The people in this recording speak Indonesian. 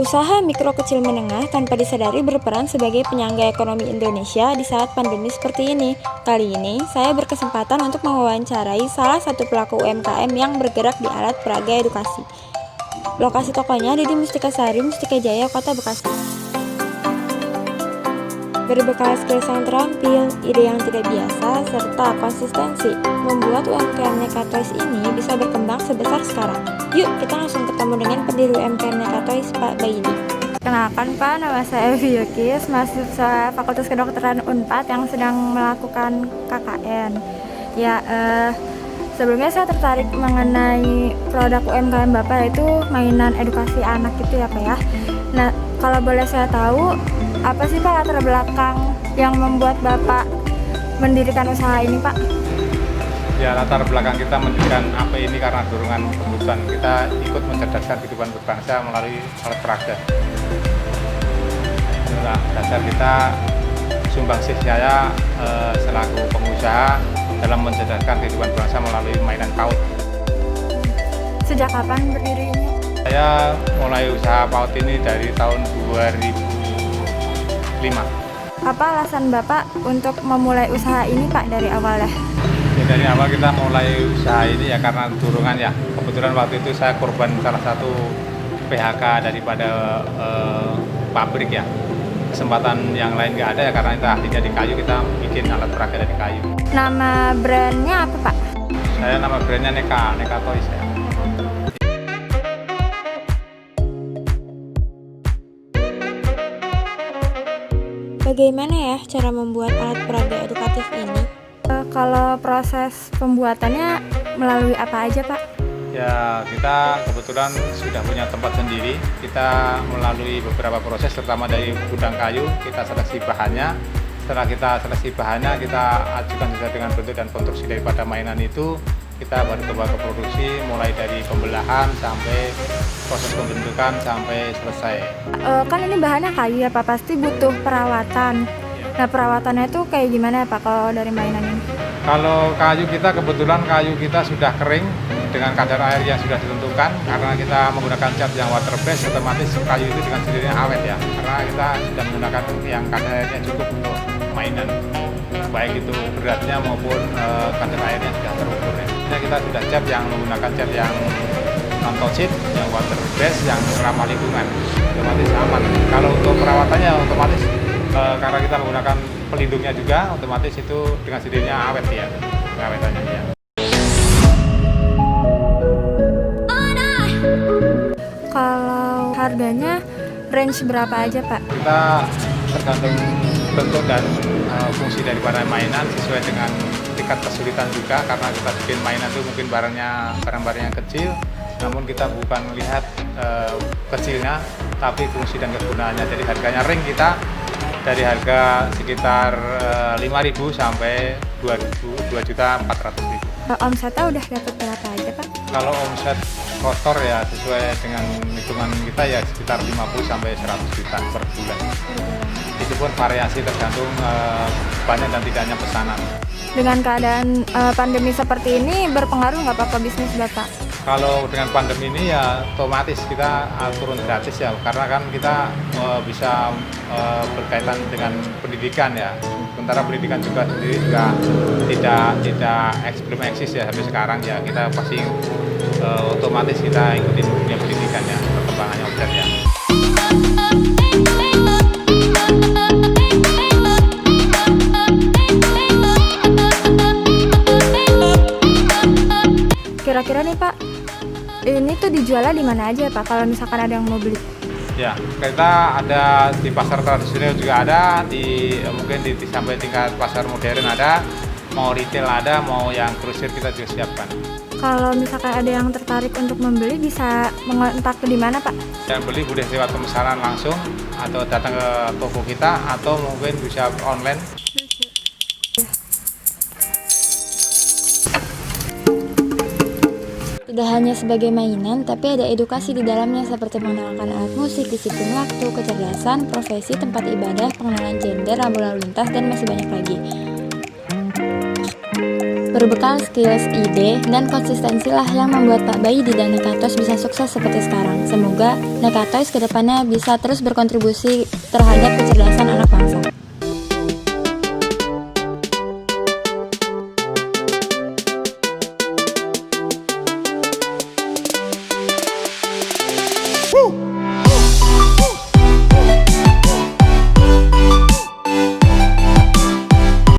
Usaha mikro kecil menengah tanpa disadari berperan sebagai penyangga ekonomi Indonesia di saat pandemi seperti ini. Kali ini, saya berkesempatan untuk mewawancarai salah satu pelaku UMKM yang bergerak di alat peraga edukasi. Lokasi tokonya ada di Mustika Sari, Mustika Jaya, Kota Bekasi. Berbekal skill yang terampil, ide yang tidak biasa, serta konsistensi, membuat UMKM Neka Toys ini bisa berkembang sebesar sekarang. Yuk, kita langsung ketemu dengan pendiri UMKM Neka Toys, Pak Baini. Kenalkan Pak, nama saya Evi Yukis, mahasiswa Fakultas Kedokteran UNPAD yang sedang melakukan KKN. Sebelumnya saya tertarik mengenai produk UMKM Bapak, yaitu mainan edukasi anak gitu ya Pak ya. Nah, kalau boleh saya tahu, apa sih Pak latar belakang yang membuat Bapak mendirikan usaha ini Pak? Ya, latar belakang kita mendirikan AP ini karena dorongan kebutuhan. Kita ikut mencerdaskan kehidupan berbangsa melalui alat peraga. Nah, dasar kita sumbangsih saya selaku pengusaha dalam mencerdaskan kehidupan bangsa melalui mainan PAUD. Sejak kapan berdirinya? Saya mulai usaha PAUD ini dari tahun 2005. Apa alasan Bapak untuk memulai usaha ini Pak dari awalnya? Ya, dari awal kita mulai usaha ini ya karena dorongan ya. Kebetulan waktu itu saya korban salah satu PHK daripada pabrik ya. Kesempatan yang lain nggak ada ya karena kita ahlinya di kayu, kita bikin alat peraga dari kayu. Nama brandnya apa Pak? Saya nama brandnya Neka Toys ya. Bagaimana ya cara membuat alat peraga edukatif ini? Kalau proses pembuatannya melalui apa aja Pak? Ya, kita kebetulan sudah punya tempat sendiri. Kita melalui beberapa proses, terutama dari gudang kayu, kita seleksi bahannya. Setelah kita seleksi bahannya, kita ajukan sesuai dengan bentuk dan konstruksi daripada mainan itu. Kita baru coba ke produksi, mulai dari pembelahan sampai proses pembentukan sampai selesai. Kan ini bahannya kayu ya Pak, pasti butuh perawatan. Nah, perawatannya itu kayak gimana ya Pak kalau dari mainan ini? Kalau kayu kita, kebetulan kayu kita sudah kering dengan kadar air yang sudah ditentukan. Karena kita menggunakan cat yang water based, otomatis kayu itu dengan sendirinya awet ya. Karena kita sudah menggunakan yang kadar airnya cukup untuk mainan, baik itu beratnya maupun kadar airnya sudah terukur ya. Kita sudah cat yang menggunakan cat yang non-toxic, yang water based, yang ramah lingkungan, otomatis aman. Kalau untuk perawatannya otomatis karena kita menggunakan pelindungnya juga, otomatis itu dengan sendirinya awet ya, pengawetannya ya. Kalau harganya range berapa aja Pak? Kita tergantung bentuk dan fungsi daripada mainan sesuai dengan tingkat kesulitan juga, karena kita bikin mainan itu mungkin barang-barangnya kecil, namun kita bukan melihat kecilnya tapi fungsi dan kegunaannya. Jadi harganya ring kita dari harga sekitar 5.000 sampai 2.400.000. Omsetnya udah dapat berapa aja Pak? Kalau omset kotor ya sesuai dengan hitungan kita ya sekitar 50 sampai 100 juta per bulan. Itu pun variasi tergantung banyak dan tidaknya pesanan. Dengan keadaan pandemi seperti ini berpengaruh nggak Pak ke bisnis Bapak? Kalau dengan pandemi ini ya otomatis kita turun gratis ya, karena kan kita bisa berkaitan dengan pendidikan ya. Sementara pendidikan juga sendiri juga belum eksis ya sampai sekarang ya, kita pasti otomatis kita ikutin dunia pendidikan ya, perkembangannya objek ya. Kira-kira nih Pak, ini tuh dijualnya di mana aja Pak kalau misalkan ada yang mau beli? Ya, kita ada di pasar tradisional juga ada, mungkin sampai tingkat pasar modern ada, mau retail ada, mau yang grosir kita juga siapkan. Kalau misalkan ada yang tertarik untuk membeli, bisa mengontak di mana Pak? Yang beli boleh lewat pemesanan langsung atau datang ke toko kita atau mungkin bisa online. Tidak hanya sebagai mainan, tapi ada edukasi di dalamnya seperti mengenalkan alat musik, disiplin waktu, kecerdasan, profesi, tempat ibadah, pengenalan gender, rambu lalu lintas, dan masih banyak lagi. Berbekal skills, ide, dan konsistensilah yang membuat Pak Baidi dan Nekatoys bisa sukses seperti sekarang. Semoga Nekatoys kedepannya bisa terus berkontribusi terhadap kecerdasan anak bangsa.